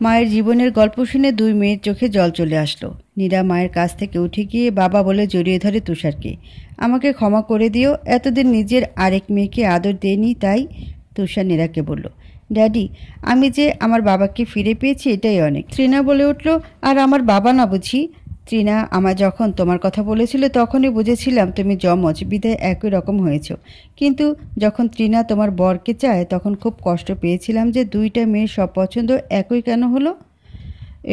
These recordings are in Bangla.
মায়ের জীবনের গল্প শুনে দুই মেয়ের চোখে জল চলে আসলো। নীরা মায়ের কাছ থেকে উঠে গিয়ে বাবা বলে জড়িয়ে ধরে তুষারকে। আমাকে ক্ষমা করে দিও, এতদিন নিজের আরেক মেয়েকে আদর দেয়নি তাই। তুষার নীরাকে বলল, ড্যাডি, আমি যে আমার বাবাকে ফিরে পেয়েছি এটাই অনেক। তৃণা বলে উঠল, আর আমার বাবা না বুঝি? তৃণা আমায় যখন তোমার কথা বলেছিল তখনই বুঝেছিলাম তুমি যমজ, বিধায় একই রকম হয়েছ। কিন্তু যখন তৃণা তোমার বরকে চায় তখন খুব কষ্ট পেয়েছিলাম যে দুইটা মেয়ের সব পছন্দ একই কেন হলো।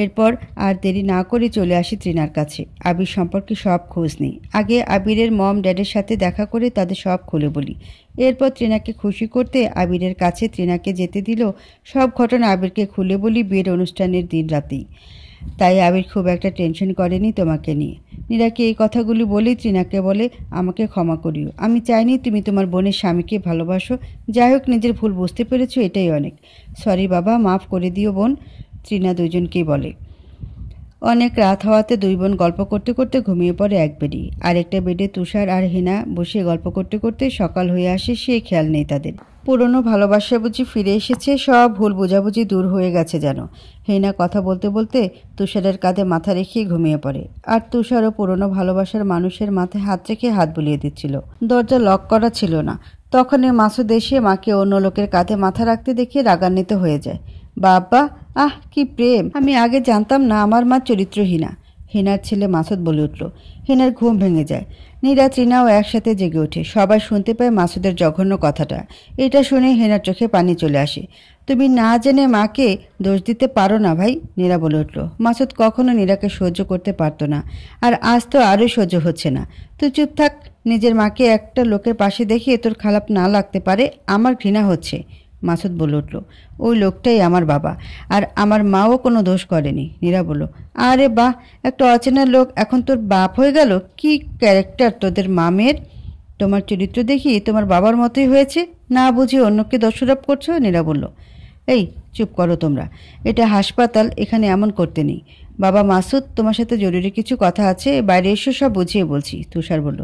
এরপর আর দেরি না করে চলে আসি তৃণার কাছে। আবির সম্পর্কে সব খোঁজ নিই। আগে আবিরের মম ড্যাডের সাথে দেখা করে তাদের সব খুলে বলি। এরপর তৃণাকে খুশি করতে আবিরের কাছে তৃণাকে যেতে দিল। সব ঘটনা আবিরকে খুলে বলি বিয়ের অনুষ্ঠানের দিন রাতেই। তাই আবির খুব একটা টেনশন করেনি তোমাকে নিয়ে। নীরাকে এই কথাগুলি বলেই তৃণাকে বলে, আমাকে ক্ষমা করিও, আমি চাইনি তুমি তোমার বোনের স্বামীকে ভালোবাসো। যাই হোক, নিজের ভুল বুঝতে পেরেছো এটাই অনেক। সরি বাবা, মাফ করে দিও বোন, তৃণা দুজনকেই বলে। অনেক রাত হওয়াতে দুই বোন গল্প করতে করতে ঘুমিয়ে পড়ে এক বেডি। আরেকটা বেডে তুষার আর হেনা বসে গল্প করতে করতে সকাল হয়ে আসে, সে খেয়াল নেই তাদের। পুরনো ভালোবাসা বুঝি ফিরে এসেছে, সব ভুল বোঝাবুঝি দূর হয়ে গেছে যেন। হেনা কথা বলতে বলতে তুষারের কাঁধে মাথা রেখে ঘুমিয়ে পড়ে। আর তুষারও পুরনো ভালোবাসার মানুষের মাথায় হাত রেখে হাত বুলিয়ে দিচ্ছিল। দরজা লক করা ছিল না। তখনই মাসুদ এসে মাকে অন্য লোকের কাঁধে মাথা রাখতে দেখে রাগান্বিত হয়ে যায়। বাবা, আহ কি প্রেম, আমি আগে জানতাম না আমার মা চরিত্রহীনা। হেনার ছেলে মাসুদ বলে উঠল। হেনার ঘুম ভেঙে যায়। নীরা তৃণাও একসাথে জেগে ওঠে। সবাই শুনতে পায় মাসুদের জঘন্য কথাটা। এটা শুনে হেনার চোখে পানি চলে আসে। তুমি না জেনে মাকে দোষ দিতে পারো না ভাই, নীরা বলে উঠল। মাসুদ কখনো নীরাকে সহ্য করতে পারতো না, আর আজ তো আরও সহ্য হচ্ছে না। তুই চুপ থাক, নিজের মাকে একটা লোকের পাশে দেখে তোর খারাপ না লাগতে পারে, আমার ঘৃণা হচ্ছে। মাসুদ বলে উঠল, ওই লোকটাই আমার বাবা, আর আমার মাও কোনো দোষ করেনি। নীরা বলল, আরে বাহ, একটা অচেনা লোক এখন তোর বাপ হয়ে গেল, কি ক্যারেক্টার তোদের মামের। তোমার চরিত্র দেখি তোমার বাবার মতোই হয়েছে, না বুঝে অন্যকে দোষারোপ করছো। নীরা বলল, এই চুপ করো তোমরা, এটা হাসপাতাল, এখানে এমন করতে নেই। বাবা মাসুদ, তোমার সাথে জরুরি কিছু কথা আছে, বাইরে এসে সব বুঝিয়ে বলছি। তুষার বলল,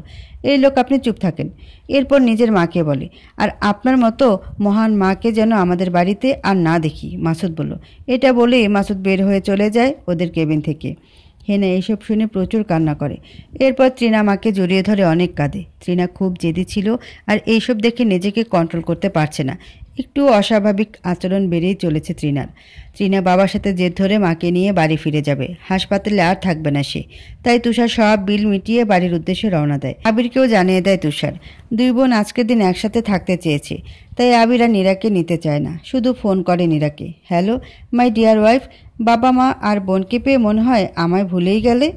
এই লোক আপনি চুপ থাকেন। এরপর নিজের মাকে বলে, আর আপনার মতো মহান মাকে যেন আমাদের বাড়িতে আর না দেখি। মাসুদ বলল। এটা বলে মাসুদ বের হয়ে চলে যায় ওদের কেবিন থেকে। হেনা এইসব শুনে প্রচুর কান্না করে। এরপর তৃণা মাকে জড়িয়ে ধরে অনেক কাঁদে। তৃণা খুব জেদি ছিল, আর এইসব দেখে নিজেকে কন্ট্রোল করতে পারছে না। একটু অস্বাভাবিক আচরণ বেড়েই চলেছে তৃণার। তৃণা বাবার সাথে জেদ ধরে মাকে নিয়ে বাড়ি ফিরে যাবে। হাসপাতালে আর থাকবে না সে। তাই তুষার সব বিল মিটিয়ে বাড়ির উদ্দেশ্যে রওনা দেয়। আবিরকেও জানিয়ে দেয় তুষার। দুই বোন আজকের দিন একসাথে থাকতে চেয়েছে, তাই আবির আর নীরাকে নিতে চায় না, শুধু ফোন করে নীরাকে। হ্যালো মাই ডিয়ার ওয়াইফ, বাবা মা আর বোনকে পেয়ে মনে হয় আমায় ভুলেই গেলে।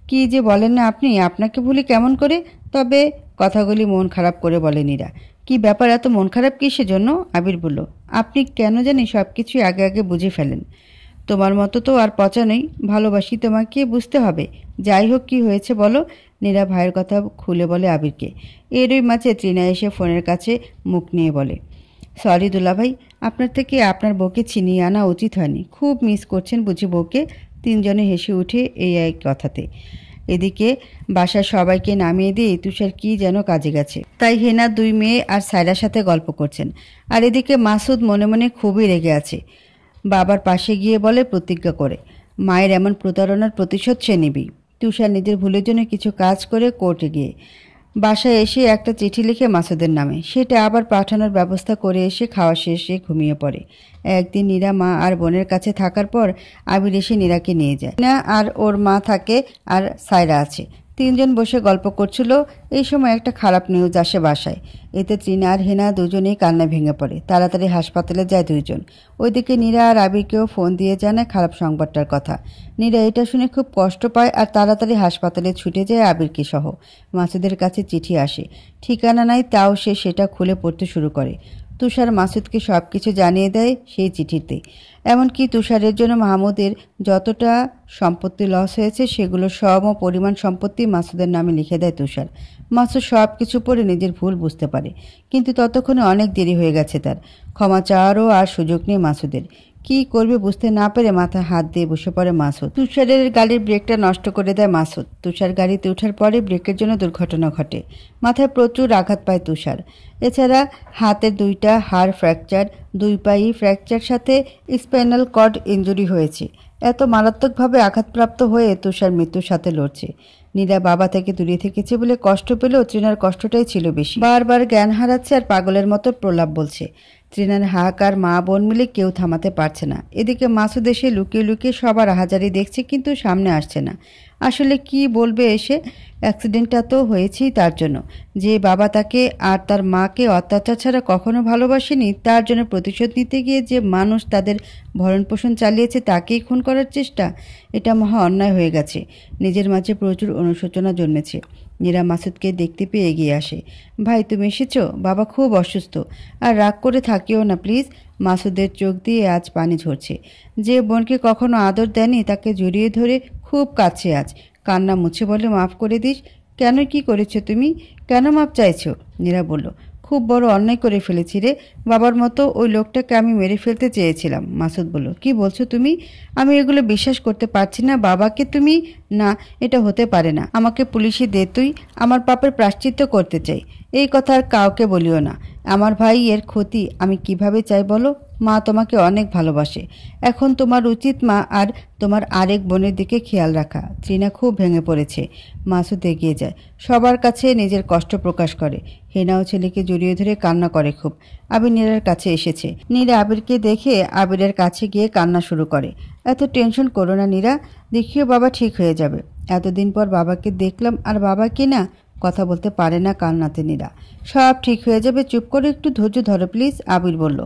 কি যে বলেন না আপনি, আপনাকে ভুলি কেমন করে? তবে কথাগুলি মন খারাপ করে বলে নীরা। কি ব্যাপার, এত মন খারাপ কিসের জন্য? আবির বলল, আপনি কেন জানি সব কিছুই আগে আগে বুঝে ফেলেন। তোমার মতো তো আর পচা নেই, ভালোবাসি তোমাকে, বুঝতে হবে। যাই হোক, কি হয়েছে বলো। নীরা ভাইয়ের কথা খুলে বলে আবিরকে। এরই মাঝে তৃণা এসে ফোনের কাছে মুখ নিয়ে বলে, সরি দুলাভাই, আপনার থেকে আপনার বউকে ছিনিয়ে আনা উচিত হয়নি। খুব মিস করছেন বুঝি বউকে। তিনজনে হেসে উঠে এই এক কথাতে। এদিকে বাসার সবাইকে নামিয়ে দিয়ে তুষার কি যেন কাজে গেছে, তাই হেনা দুই মেয়ে আর সায়রার সাথে গল্প করছেন। আর এদিকে মাসুদ মনে মনে খুবই রেগে আছে। বাবার পাশে গিয়ে বলে প্রতিজ্ঞা করে, মায়ের এমন প্রতারণার প্রতিশোধ সে নিবি। তুষার নিজের ভুলের জন্য কিছু কাজ করে কোর্টে গিয়ে বাসায় এসে একটা চিঠি লিখে মাসুদের নামে, সেটা আবার পাঠানোর ব্যবস্থা করে এসে খাওয়া শেষে ঘুমিয়ে পড়ে। একদিন নীরা মা আর বোনের কাছে থাকার পর আবির এসে নীরাকে নিয়ে যায়। না আর ওর মা থাকে, আর সায়রা আছে। তিনজন বসে গল্প করছিল। এই সময় একটা খারাপ নিউজ আসে বাসায়। এতে তৃণা আর হেনা দুজনেই কান্নায় ভেঙে পড়ে। তাড়াতাড়ি হাসপাতালে যায় দুইজন। ওইদিকে নীরা আর আবিরকেও ফোন দিয়ে জানায় খারাপ সংবাদটার কথা। নীরা এটা শুনে খুব কষ্ট পায় আর তাড়াতাড়ি হাসপাতালে ছুটে যায় আবিরকে সহ। মাসুদের কাছে চিঠি আসে, ঠিকানা নাই, তাও সে সেটা খুলে পড়তে শুরু করে। তুষার মাসুদকে সব কিছু জানিয়ে দেয় সেই চিঠিতে। এমনকি তুষারের জন্য মাহমুদের যতটা সম্পত্তি লস হয়েছে সেগুলো সম পরিমাণ সম্পত্তি মাসুদের নামে লিখে দেয় তুষার। মাসুদ সব কিছু পড়ে নিজের ভুল বুঝতে পারে, কিন্তু ততক্ষণে অনেক দেরি হয়ে গেছে তার। ক্ষমা চাওয়ারও আর সুযোগ নেই মাসুদের। কি করবে বুঝতে না পেরে মাথায় হাত দিয়ে বসে পড়ে মাসুদ। তুষারের গাড়ির ব্রেকটা নষ্ট করে দেয় মাসুদ। তুষার গাড়িতে ওঠার পরে ব্রেকের জন্য দুর্ঘটনা ঘটে। মাথায় প্রচুর আঘাত পায় তুষার। এছাড়া হাতের 2টা হাড় ফ্র্যাকচার, 2 পাই ফ্র্যাকচার, সাথে স্পাইনাল কর্ড ইনজুরি হয়েছে। এত মারাত্মকভাবে আঘাতপ্রাপ্ত হয়ে তুষার মৃত্যুর সাথে লড়ছে। নীরা বাবা থেকে দূরে থেকেছে বলে কষ্ট পেলেও তৃণার কষ্টটাই ছিল বেশি। বারবার জ্ঞান হারাচ্ছে আর পাগলের মতো প্রলাপ বলছে। তৃণার হাহাকার মা বোন মিলে কেউ থামাতে পারছে না। এদিকে মাসুদ এসে লুকিয়ে লুকিয়ে সবার আহাজারি দেখছে, কিন্তু সামনে আসছে না। আসলে কি বলবে এসে? অ্যাক্সিডেন্টটা তো হয়েছেই তার জন্য। যে বাবা তাকে আর তার মাকে অত্যাচার ছাড়া কখনো ভালোবাসেনি, তার জন্য প্রতিশোধ নিতে গিয়ে যে মানুষ তাদের ভরণপোষণ চালিয়েছে তাকেই খুন করার চেষ্টা, এটা মহা অন্যায় হয়ে গেছে। নিজের মাঝে প্রচুর অনুশোচনা জন্মেছে। নীরা মাসুদকে দেখতে পেয়ে এগিয়ে আসে। ভাই তুমি এসেছো? বাবা খুব অসুস্থ, আর রাগ করে থাকিও না প্লিজ। মাসুদের চোখ দিয়ে আজ পানি ঝরছে। যে বোনকে কখনো আদর দেয়নি তাকে জড়িয়ে ধরে খুব কাছে আজ কান্না মুছে বলে, মাফ করে দিস। কেন, কি করেছো তুমি? কেন মাপ চাইছো? নীরা বলল, খুব বড় অন্যায় করে ফেলেছি রে। বাবার মতো ওই লোকটাকে আমি মেরে ফেলতে চেয়েছিলাম। মাসুদ বলল, কি বলছো তুমি? আমি এগুলো বিশ্বাস করতে পারছি না। বাবাকে তুমি? না, এটা হতে পারে না। আমাকে পুলিশে দে তুই, আমার পাপের প্রায়শ্চিত্ত করতে চাই। এই কথা আর কাউকে বলিও না। আমার ভাই এর ক্ষতি আমি কিভাবে চাই বলো? মা তোমাকে অনেক ভালোবাসে। এখন তোমার উচিত মা আর তোমার আরেক বোনের দিকে খেয়াল রাখা। তৃণা খুব ভেঙে পড়েছে। মাসুদ এগিয়ে যায়, সবার কাছে নিজের কষ্ট প্রকাশ করে। হেনাও ছেলেকে জড়িয়ে ধরে কান্না করে খুব। আবির নীরার কাছে এসেছে। নীরা আবিরকে দেখে আবিরের কাছে গিয়ে কান্না শুরু করে। এত টেনশন করো না নীরা, দেখিও বাবা ঠিক হয়ে যাবে। এতদিন পর বাবাকে দেখলাম, আর বাবা কি না কথা বলতে পারে না কান্নাতে। নীরা, সব ঠিক হয়ে যাবে, চুপ করে একটু ধৈর্য ধরো প্লিজ। আবির বলল।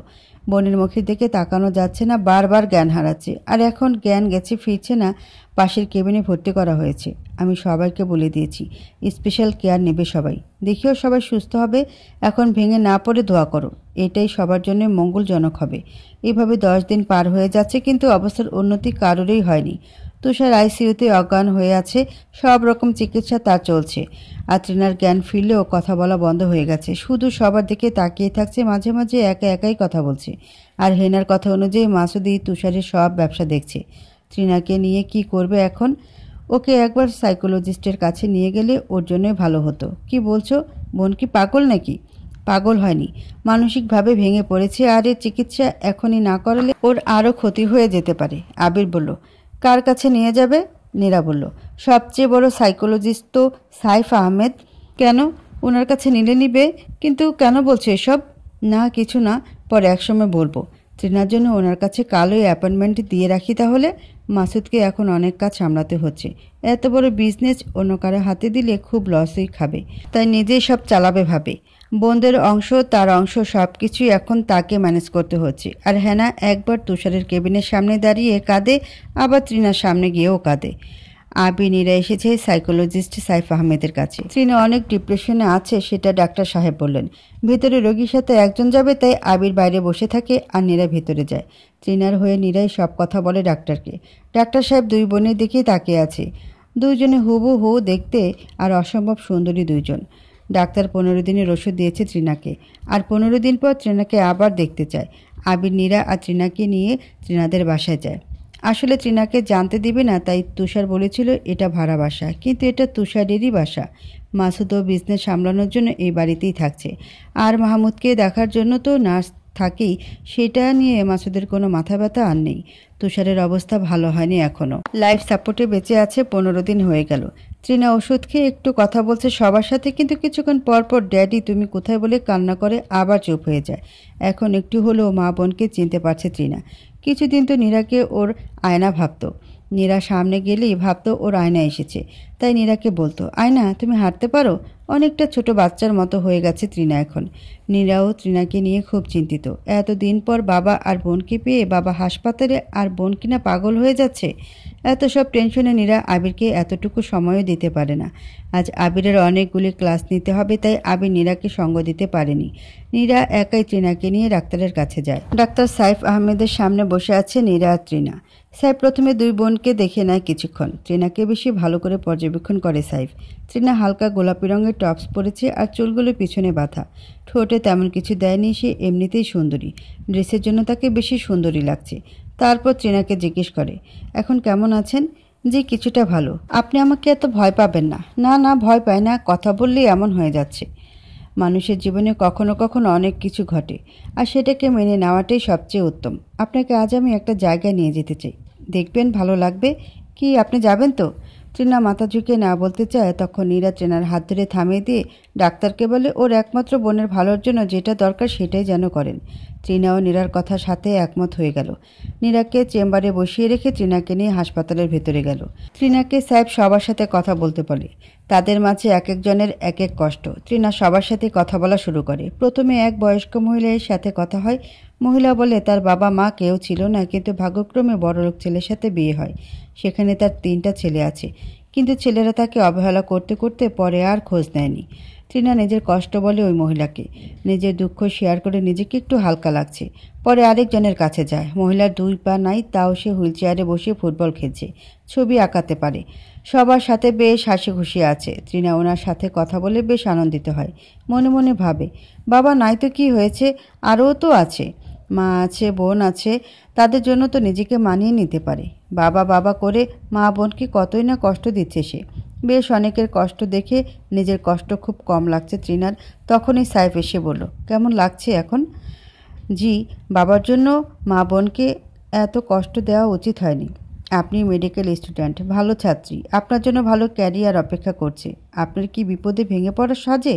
বোনের মুখের দিকে তাকানো যাচ্ছে না, বারবার জ্ঞান হারাচ্ছে। আর এখন জ্ঞান গেছে, ফিরছে না। পাশের কেবিনে ভর্তি করা হয়েছে। আমি সবাইকে বলে দিয়েছি, স্পেশাল কেয়ার নেবে সবাই। দেখিও সবাই সুস্থ হবে। এখন ভেঙে না পড়ে দোয়া করো, এটাই সবার জন্য মঙ্গলজনক হবে। এভাবে 10 দিন পার হয়ে যাচ্ছে, কিন্তু অবস্থার উন্নতি কারোরই হয়নি। তুষার আইসিইউতে অজ্ঞান হয়ে আছে। সব রকম চিকিৎসা তার চলছে। আর তৃণার জ্ঞান ফিরলেও কথা বলা বন্ধ হয়ে গেছে। শুধু সবার দিকে তাকিয়ে থাকছে, মাঝে মাঝে একা একাই কথা বলছে। আর হেনার কথা অনুযায়ী মাসুদি তুষারের সব ব্যবসা দেখছে। তৃণাকে নিয়ে কি করবে এখন? ওকে একবার সাইকোলজিস্টের কাছে নিয়ে গেলে ওর জন্যই ভালো হতো। কি বলছো? বোন কি পাগল নাকি? পাগল হয়নি, মানসিকভাবে ভেঙে পড়েছে। আর এর চিকিৎসা এখনই না করালে ওর আরও ক্ষতি হয়ে যেতে পারে। আবির বলল, কার কাছে নিয়ে যাবে? নীরা বলল, সবচেয়ে বড় সাইকোলজিস্ট তো সাইফ আহমেদ। কেন, ওনার কাছে নিলে নিবে? কিন্তু কেন বলছো এসব? না কিছু না, পরে একসময় বলবো। তৃণার জন্য ওনার কাছে কালই অ্যাপয়েন্টমেন্ট দিয়ে রাখি তাহলে। মাসুদকে এখন অনেক কাজ সামলাতে হচ্ছে। এত বড় বিজনেস অন্য কারো হাতে দিলে খুব লসই খাবে, তাই নিজেই সব চালাবে ভাবে। বোনদের অংশ, তার অংশ, সব কিছুই এখন তাকে ম্যানেজ করতে হচ্ছে। আর হেনা একবার তুষারের কেবিনের সামনে দাঁড়িয়ে কাঁদে, আবার তৃণার সামনে গিয়েও কাঁদে। আবি নীরা এসেছে সাইকোলজিস্ট সাইফ আহমেদের কাছে। তৃণা অনেক ডিপ্রেশনে আছে, সেটা ডাক্তার সাহেব বললেন। ভেতরে রোগীর সাথে একজন যাবে, তাই আবির বাইরে বসে থাকে আর নীরা ভেতরে যায়। তৃণার হয়ে নীরাই সব কথা বলে ডাক্তারকে। ডাক্তার সাহেব 2 বোনের দিকেই তাকিয়ে আছে। দুইজনে হুবহু দেখতে, আর অসম্ভব সুন্দরী দুইজন। ডাক্তার 15 দিনের ওষুধ দিয়েছে তৃণাকে, আর 15 দিন পর তৃণাকে আবার দেখতে চায়। আবির নীরা আর তৃণাকে নিয়ে তৃণাদের বাসায় যায়। আসলে তৃণাকে জানতে দিবে না, তাই তুষার বলেছিল এটা ভাড়া বাসা, কিন্তু এটা তুষারেরই বাসা। মাসুদও বিজনেস সামলানোর জন্য এই বাড়িতেই থাকছে। আর মাহমুদকে দেখার জন্য তো নার্স থাকেই, সেটা নিয়ে মাসুদের কোনো মাথা ব্যথা আর নেই। তুষারের অবস্থা ভালো হয়নি এখনও। লাইফ সাপোর্টে বেঁচে আছে, 15 দিন হয়ে গেল। তৃণা ওষুধ খেয়ে একটু কথা বলছে সবার সাথে, কিন্তু কিছুক্ষণ পর পর ড্যাডি তুমি কোথায় বলে কান্না করে আবার চুপ হয়ে যায়। এখন একটু হলেও মা বোনকে চিনতে পারছে তৃণা। কিছুদিন তো নীরাকে ওর আয়না ভাবত। নীরা সামনে গেলেই ভাবতো ওর আয়না এসেছে, তাই নীরাকে বলতো, আয়না তুমি হাঁটতে পারো? অনেকটা ছোট বাচ্চার মতো হয়ে গেছে তৃণা এখন। নীরাও তৃণাকে নিয়ে খুব চিন্তিত। এতদিন পর বাবা আর বোনকে পেয়ে বাবা হাসপাতালে, আর বোন কিনা পাগল হয়ে যাচ্ছে। এত সব টেনশনে নীরা আবিরকে এতটুকু সময়ও দিতে পারে না। আজ আবিরের অনেকগুলি ক্লাস নিতে হবে, তাই আবির নীরাকে সঙ্গ দিতে পারেনি। নীরা একাই তৃণাকে নিয়ে ডাক্তারের কাছে যায়। ডাক্তার সাইফ আহমেদের সামনে বসে আছে নীরা আর তৃণা। সাইফ প্রথমে 2 বোনকে দেখে নেয় কিছুক্ষণ। তৃণাকে বেশি ভালো করে পর্যবেক্ষণ করে সাইফ। তৃণা হালকা গোলাপি রঙের টপস পরেছে, আর চুলগুলো পিছনে বাঁধা। ঠোঁটে তেমন কিছু দেয়নি, সে এমনিতেই সুন্দরী। ড্রেসের জন্য তাকে বেশি সুন্দরী লাগছে। তারপর ত্রিনাকে জিজ্ঞেস করে, এখন কেমন আছেন? জি, কিছুটা ভালো। আপনি আমাকে এত ভয় পাবেন না। না না, ভয় পাই না, কথা বললেই এমন হয়ে যাচ্ছে। মানুষের জীবনে কখনো কখনো অনেক কিছু ঘটে, আর সেটাকে মেনে নেওয়াটাই সবচেয়ে উত্তম। আপনাকে আজ আমি একটা জায়গায় নিয়ে যেতে চাই, দেখবেন ভালো লাগবে। কি আপনি যাবেন তো? ট্রিনা মাথা ঝুঁকিয়ে না বলতে চায়, তখন নীরা ট্রিনার হাত ধরে থামিয়ে দিয়ে ডাক্তারকে বলে ওর একমাত্র বোনের ভালোর জন্য যেটা দরকার সেটাই যেন করেন। ট্রিনাও নীরার কথার সাথে একমত হয়ে গেল। নীরাকে চেম্বারে বসিয়ে রেখে ট্রিনাকে নিয়ে হাসপাতালের ভেতরে গেল। ট্রিনাকে সাহেব সবার সাথে কথা বলতে বলে। তাদের মাঝে এক একজনের এক এক কষ্ট। ট্রিনা সবার সাথে কথা বলা শুরু করে। প্রথমে এক বয়স্ক মহিলার সাথে কথা হয়। মহিলা বলে তার বাবা মা কেউ ছিল না, কিন্তু ভাগ্যক্রমে বড়লোক ছেলের সাথে বিয়ে হয়। সেখানে তার 3টা ছেলে আছে, কিন্তু ছেলেরা তাকে অবহেলা করতে করতে পরে আর খোঁজ নেয়নি। ট্রিনা নিজের কষ্ট বলে ওই মহিলাকে। নিজের দুঃখ শেয়ার করে নিজেকে একটু হালকা লাগছে। পরে আরেকজনের কাছে যায়। মহিলার 2 পা নাই, তাও সে হুইলচেয়ারে বসে ফুটবল খেলছে, ছবি আঁকাতে পারে, সবার সাথে বেশ হাসি খুশি আছে। ট্রিনা ওনার সাথে কথা বলে বেশ আনন্দিত হয়। মনে মনে ভাবে, বাবা নাই তো কি হয়েছে, আরও তো আছে, মা আছে, বোন আছে, তাদের জন্য তো নিজেকে মানিয়ে নিতে পারে। বাবা বাবা করে মা বোনকে কতই না কষ্ট দিচ্ছে সে। বেশ অনেকের কষ্ট দেখে নিজের কষ্ট খুব কম লাগছে ট্রিনার। তখনই সাইফ এসে বলল, কেমন লাগছে এখন? জি, বাবার জন্য মা বোনকে এত কষ্ট দেওয়া উচিত হয়নি। আপনি মেডিকেল স্টুডেন্ট, ভালো ছাত্রী, আপনার জন্য ভালো ক্যারিয়ার অপেক্ষা করছে। আপনার কি বিপদে ভেঙে পড়ার সাজে?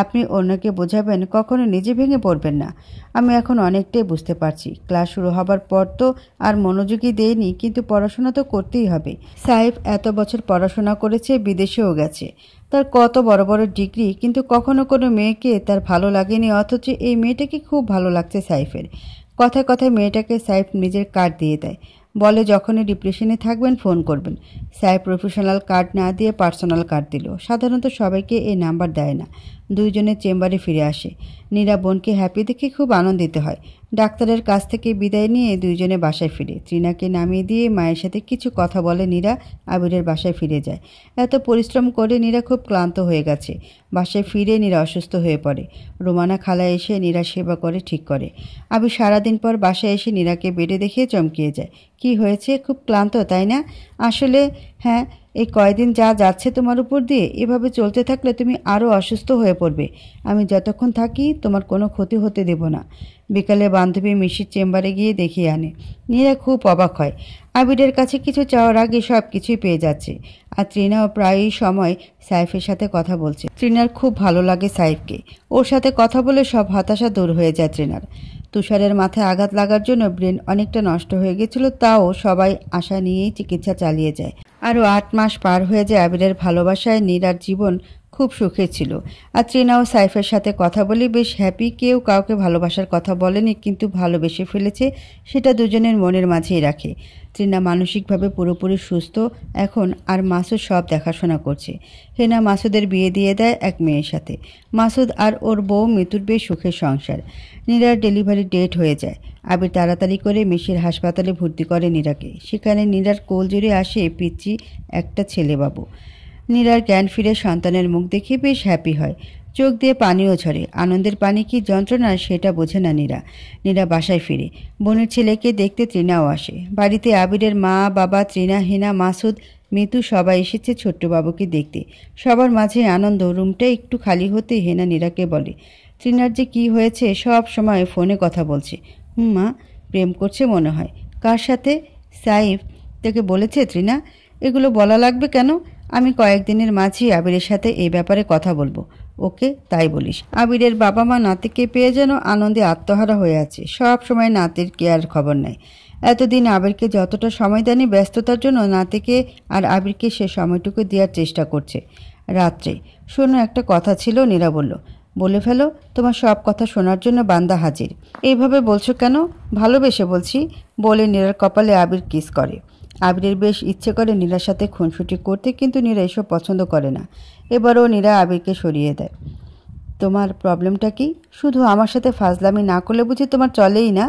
আপনি অন্যকে বোঝাবেন, কখনো নিজে ভেঙে পড়বেন না। আমি এখন অনেকটাই বুঝতে পারছি। ক্লাস শুরু হবার পর তো আর মনোযোগী দেয়নি, কিন্তু পড়াশোনা তো করতেই হবে। সাইফ এত বছর পড়াশোনা করেছে, বিদেশেও গেছে, তার কত বড় বড় ডিগ্রি, কিন্তু কখনো কোনো মেয়েকে তার ভালো লাগেনি, অথচ এই মেয়েটাকে খুব ভালো লাগছে সাইফের। কথায় কথায় মেয়েটাকে সাইফ নিজের কার্ড দিয়ে দেয়, বলে যখনই ডিপ্রেশনে থাকবেন ফোন করবেন। সাইফ প্রফেশনাল কার্ড না দিয়ে পার্সোনাল কার্ড দিল। সাধারণত সবাইকে এই নাম্বার দেয় না। দুইজনের চেম্বারে ফিরে আসে। নীরা বোনকে হ্যাপি দেখে খুব আনন্দিত হয়। ডাক্তারের কাছ থেকে বিদায় নিয়ে দুইজনে বাসায় ফিরে। ট্রিনাকে নামিয়ে দিয়ে মায়ের সাথে কিছু কথা বলে নীরা আবিরের বাসায় ফিরে যায়। এত পরিশ্রম করে নীরা খুব ক্লান্ত হয়ে গেছে। বাসায় ফিরে নীরা অসুস্থ হয়ে পড়ে। রোমানা খালা এসে নীরার সেবা করে ঠিক করে। আবির সারাদিন পর বাসায় এসে নীরাকে বেডে দেখে চমকিয়ে যায়। কি হয়েছে, খুব ক্লান্ত তাই না? আসলে হ্যাঁ, এই কয়দিন যা যাচ্ছে তোমার উপর দিয়ে, এভাবে চলতে থাকলে তুমি আরও অসুস্থ হয়ে পড়বে। আমি যতক্ষণ থাকি তোমার কোনো ক্ষতি হতে দেব না। বিকালে বান্ধবী মিশির চেম্বারে গিয়ে দেখিয়ে আনে। নীরা খুব অবাক হয়। আবিরের কাছে কিছু চাওয়ার আগে সব কিছুই পেয়ে যাচ্ছে। আর ট্রিনাও প্রায়ই সময় সাইফের সাথে কথা বলছে। ট্রিনার খুব ভালো লাগে সাইফকে। ওর সাথে কথা বলে সব হতাশা দূর হয়ে যায় ট্রিনার। তুষারের মাথায় আঘাত লাগার জন্য ব্রেন অনেকটা নষ্ট হয়ে গেছিল, তাও সবাই আশা নিয়েই চিকিৎসা চালিয়ে যায়। আরও 8 মাস পার হয়ে যায়। আবিরের ভালোবাসায় নীরার জীবন খুব সুখের ছিল। আর ট্রিনাও সাইফের সাথে কথা বলে বেশ হ্যাপি। কেউ কাউকে ভালোবাসার কথা বলেনি, কিন্তু ভালোবেসে ফেলেছে, সেটা দুজনের মনের মাঝেই রাখে। ট্রিনা মানসিকভাবে পুরোপুরি সুস্থ এখন, আর মাসুদ সব দেখাশোনা করছে। হেনা মাসুদের বিয়ে দিয়ে দেয় এক মেয়ের সাথে। মাসুদ আর ওর বউ মিতুর বেশ সুখের সংসার। নীরার ডেলিভারি ডেট হয়ে যায়। আবির তাড়াতাড়ি করে মিশির হাসপাতালে ভর্তি করে নীরাকে। সেখানে নীরার কোল জুড়ে আসে পিচ্চি একটা ছেলেবাবু। নীরার জ্ঞান ফিরে সন্তানের মুখ দেখে বেশ হ্যাপি হয়। চোখ দিয়ে পানিও ঝরে। আনন্দের পানি কি যন্ত্রণা সেটা বোঝে না নীরা। নীরা বাসায় ফিরে। বোনের ছেলেকে দেখতে ট্রিনাও আসে। বাড়িতে আবিরের মা, বাবা, ট্রিনা, হেনা, মাসুদ, মিতু সবাই এসেছে ছোট্টবাবুকে দেখতে। সবার মাঝে আনন্দ। রুমটা একটু খালি হতে হেনা নীরাকে বলে, ট্রিনার যে কি হয়েছে, সব সময় ফোনে কথা বলছে। মা, প্রেম করছে মনে হয়। কার সাথে? সাইফ তোকে বলেছে ট্রিনা? এগুলো বলা লাগবে কেন? আমি কয়েকদিনের মাঝেই আবিরের সাথে এই ব্যাপারে কথা বলবো। ওকে, তাই বলিস। আবিরের বাবা মা নাতিকে পেয়ে যেন আনন্দে আত্মহারা হয়ে আছে। সব সময় নাতির কেয়ার খবর নেয়। এতদিন আবিরকে যতটা সময় দেয়নি, ব্যস্ততার জন্য নাতিকে আর আবিরকে সে সময়টুকু দেওয়ার চেষ্টা করছে। রাত্রে, শোনো একটা কথা ছিল। নীরা বলল, বলে ফেলো, তোমার সব কথা শোনার জন্য বান্দা হাজির। এইভাবে বলছো কেন? ভালোবেসে বলছি, বলে নীরার কপালে আবির কিস করে। আবিরের বেশ ইচ্ছে করে নীরার সাথে খুনসুটি করতে, কিন্তু নীরা এসব পছন্দ করে না। এবারও নীরা আবিরকে সরিয়ে দেয়। তোমার প্রবলেমটা কি? শুধু আমার সাথে ফাজলামি না করলে বুঝি তোমার চলেই না?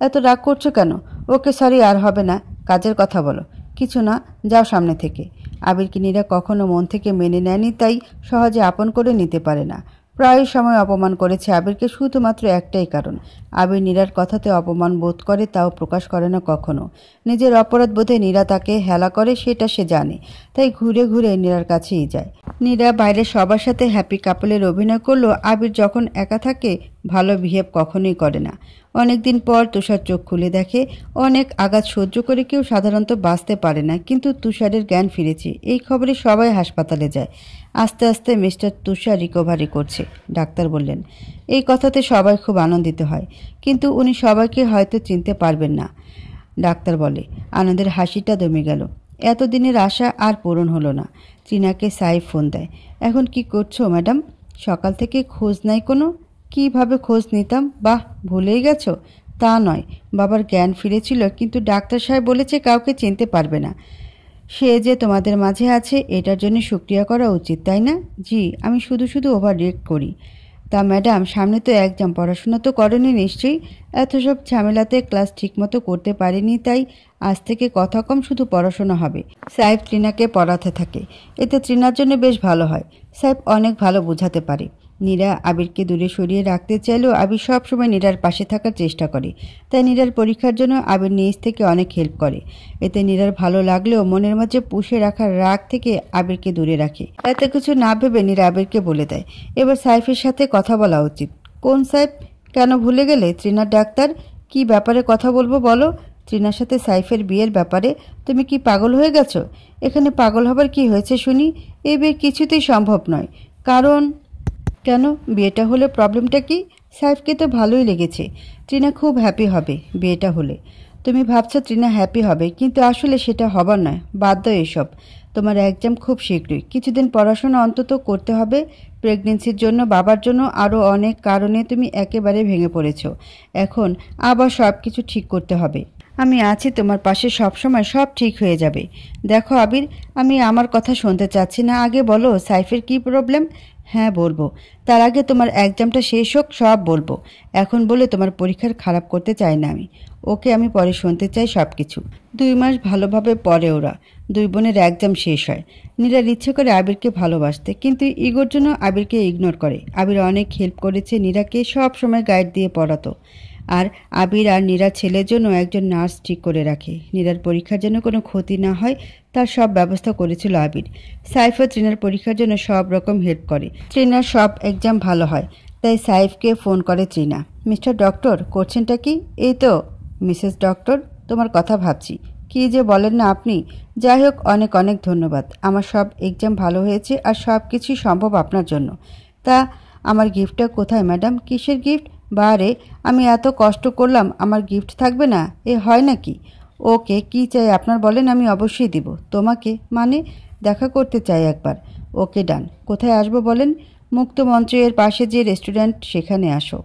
এত রাগ করছো কেন? ওকে সরি, আর হবে না, কাজের কথা বলো। কিছু না, যাও সামনে থেকে। আবিরকে নীরা কখনো মন থেকে মেনে নেয়নি, তাই সহজে আপন করে নিতে পারে না। প্রায় সময় অপমান করেছে আবিরকে শুধুমাত্র একটাই কারণ, আবির নীরার কথাতে অপমান বোধ করে, তাও প্রকাশ করে না কখনো। নিজের অপরাধ বোধে নীরা তাকে হেলা করে সেটা সে জানে, তাই ঘুরে ঘুরে নীরার কাছেই যায়। নীরা বাইরে সবার সাথে হ্যাপি কাপলের অভিনয় করলেও আবির যখন একা থাকে ভালো বিহেভ কখনোই করে না। অনেকদিন পর তুষার চোখ খুলে দেখে অনেক আঘাত সহ্য করে কেউ সাধারণত বাঁচতে পারে না, কিন্তু তুষারের জ্ঞান ফিরেছে। এই খবরে সবাই হাসপাতালে যায়। আস্তে আস্তে মিস্টার তুষার রিকভারি করছে, ডাক্তার বললেন। এই কথাতে সবাই খুব আনন্দিত হয়, কিন্তু উনি সবাইকে হয়তো চিনতে পারবেন না, ডাক্তার বলে। আনন্দের হাসিটা দমে গেল। এতদিনের আশা আর পূরণ হলো না। ত্রিনাকে সাইফ ফোন দেয়। এখন কি করছো ম্যাডাম? সকাল থেকে খোঁজ নাই কোনো? কিভাবে খোঁজ নিতাম? বাহ, ভুলেই গেছো? তা নয়, বাবার জ্ঞান ফিরেছিল, কিন্তু ডাক্তার সাহেব বলেছে কাউকে চিনতে পারবে না। সে যে তোমাদের মাঝে আছে এটার জন্য শুক্রিয়া করা উচিত, তাই না? জি, আমি শুধু শুধু ওভার রিয়েক্ট করি। তা ম্যাডাম, সামনে তো এক্সাম, পড়াশোনা তো করেনি নিশ্চয়ই? এত সব ঝামেলাতে ক্লাস ঠিকমতো করতে পারিনি, তাই আজ থেকে কথা কম, শুধু পড়াশোনা হবে। সাহেব ত্রিনাকে পড়াতে থাকে, এতে ত্রিনার জন্য বেশ ভালো হয়। সাহেব অনেক ভালো বোঝাতে পারে। নীরা আবিরকে দূরে সরিয়ে রাখতে চাইলেও আবির সবসময় নীরার পাশে থাকার চেষ্টা করে, তাই নীরার পরীক্ষার জন্য আবির নিজ থেকে অনেক হেল্প করে। এতে নীরার ভালো লাগলেও মনের মাঝে পুষে রাখার রাগ থেকে আবিরকে দূরে রাখে। এত কিছু না ভেবে নীরা আবিরকে বলে দেয়, এবার সাইফের সাথে কথা বলা উচিত। কোন সাইফ? কেন ভুলে গেলে? ত্রিনার ডাক্তার। কি ব্যাপারে কথা বলবো বলো? ত্রিনার সাথে সাইফের বিয়ের ব্যাপারে। তুমি কি পাগল হয়ে গেছো? এখানে পাগল হবার কি হয়েছে শুনি? এই বিয়ে কিছুতেই সম্ভব নয়। কারণ? কেন? বিয়েটা হলে প্রবলেমটা কি? সাইফকে তো ভালোই লেগেছে। ত্রিনা খুব হ্যাপি হবে বিয়েটা হলে। তুমি ভাবছো ত্রিনা হ্যাপি হবে, কিন্তু আসলে সেটা হবার নয়। বাদ দাও এসব। তোমার এক্সাম খুব শীঘ্রই, কিছুদিন পড়াশোনা অন্তত করতে হবে। প্রেগনেন্সির জন্য, বাবার জন্য, আরও অনেক কারণে তুমি একেবারে ভেঙে পড়েছো। এখন আবার সব কিছু ঠিক করতে হবে। আমি আছি তোমার পাশে সবসময়, সব ঠিক হয়ে যাবে। দেখো আবির, আমি আমার কথা শুনতে চাচ্ছি না, আগে বলো সাইফের কি প্রবলেম। হ্যাঁ বলবো, তার আগে তোমার এক্সামটা শেষ হোক, সব বলবো। এখন বলে তোমার পরীক্ষার খারাপ করতে চাই না আমি। ওকে, আমি পরে শুনতে চাই সব কিছু। 2 মাস ভালোভাবে পড়ে ওরা, 2 বোনের এক্সাম শেষ হয়। নীরার ইচ্ছে করে আবিরকে ভালোবাসতে, কিন্তু ইগোর জন্য আবিরকে ইগনোর করে। আবির অনেক হেল্প করেছে নীরাকে, সব সময় গাইড দিয়ে পড়াতো। আর আবির আর নীরার ছেলের জন্য একজন নার্স ঠিক করে রাখে। নীরার পরীক্ষার জন্য কোনো ক্ষতি না হয় তার সব ব্যবস্থা করেছিল আবির। সাইফও ত্রিনার পরীক্ষার জন্য সব রকম হেল্প করে। ত্রিনার সব এক্সাম ভালো হয়, তাই সাইফকে ফোন করে ত্রিনা। মিস্টার ডক্টর, করছেনটা কি? এই তো মিসেস ডক্টর, তোমার কথা ভাবছি। কি যে বলেন না আপনি। যাই হোক, অনেক অনেক ধন্যবাদ। আমার সব এক্সাম ভালো হয়েছে আর সব কিছুই সম্ভব আপনার জন্য। তা আমার গিফটটা কোথায় ম্যাডাম? কিসের গিফট? বারে, আমি এত কষ্ট করলাম, আমার গিফট থাকবে না? এ হয় নাকি? ওকে, কি চাই আপনার বলেন, আমি অবশ্যই দিব। তোমাকে মানে? দেখা করতে চাই একবার। ওকে ডান। কোথায় আসবো বলেন? মুক্ত মঞ্চ এর পাশে যে রেস্টুরেন্ট, সেখানে আসো।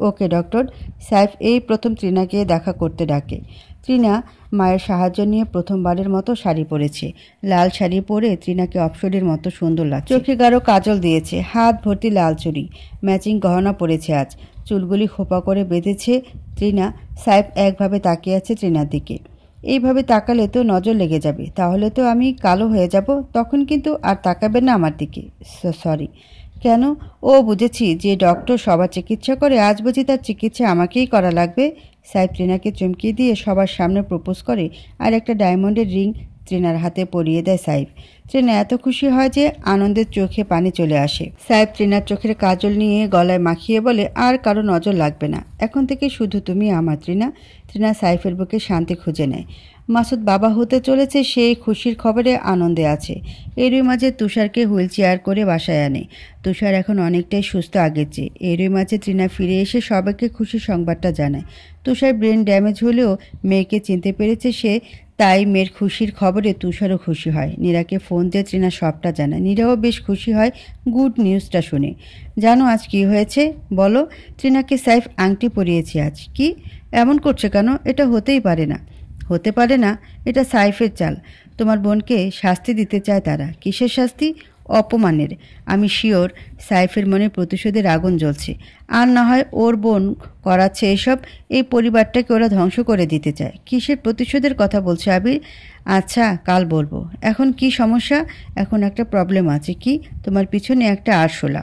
ওকে ডক্টর। সাইফ এই প্রথম ত্রিনাকে দেখা করতে ডাকে। ত্রিনা মায়ের সাহায্য নিয়ে প্রথমবারের মতো শাড়ি পরেছে। লাল শাড়ি পরে ত্রিনাকে অপসরের মতো সুন্দর লাগছে। চোখে গাঢ় কাজল দিয়েছে, হাত ভর্তি লাল চুড়ি, ম্যাচিং গহনা পরেছে আজ। চুলগুলি খোপা করে বেঁধেছে ত্রিনা। সাইফ একভাবে তাকিয়ে আছে ত্রিনার দিকে। এইভাবে তাকালে তো নজর লেগে যাবে, তাহলে তো আমি কালো হয়ে যাব, তখন কিন্তু আর তাকাবে না আমার দিকে। সরি। কেন? ও বুঝেছি, যে ডক্টর সবার চিকিৎসা করে, আজ বুঝি তার চিকিৎসা আমাকেই করা লাগবে। সাইফ ত্রিনাকে চমকিয়ে দিয়ে সবার সামনে প্রপোজ করে আর একটা ডায়মন্ডের রিং ত্রিনার হাতে পরিয়ে দেয় সাইফ। ত্রিনা এত খুশি হয় যে আনন্দের চোখে পানি চলে আসে। সাইফ ত্রিনার চোখের কাজল নিয়ে গলায় মাখিয়ে বলে, আর কারো নজর লাগবে না, এখন থেকে শুধু তুমি আমার ত্রিনা। ত্রিনা সাইফের বুকে শান্তি খুঁজে নেয়। মাসুদ বাবা হতে চলেছে, সেই খুশির খবরে আনন্দে আছে। এরই মাঝে তুষারকে হুইল চেয়ার করে বাসায় আনে। তুষার এখন অনেকটাই সুস্থ আগের চেয়ে। এরই মাঝে ত্রিনা ফিরে এসে সবাইকে খুশির সংবাদটা জানায়। তুষার ব্রেন ড্যামেজ হলেও মেয়েকে চিনতে পেরেছে সে, তাই মেয়ের খুশির খবরে তুষারও খুশি হয়। নীরাকে ফোন দিয়ে ত্রিনা সবটা জানায়। নীরাও বেশ খুশি হয় গুড নিউজটা শুনে। জানো আজ কি হয়েছে বলো? ত্রিনাকে সাইফ আংটি পরিয়েছে আজ। কি এমন করছে কেন? এটা হতেই পারে না। হতে পারে না? এটা সাইফের চাল। তোমার বোনকে শাস্তি দিতে চায় তারা। কিসের শাস্তি? অপমানের। আমি শিওর সাইফের মনে প্রতিশোধের আগুন জ্বলছে। আর না হয় ওর বোন করাচ্ছে এসব। এই পরিবারটাকে ওরা ধ্বংস করে দিতে চায়। কিসের প্রতিশোধের কথা বলছে আবির? আচ্ছা, কাল বলবো। এখন কি সমস্যা? এখন একটা প্রবলেম আছে। কি? তোমার পিছনে একটা আরশোলা।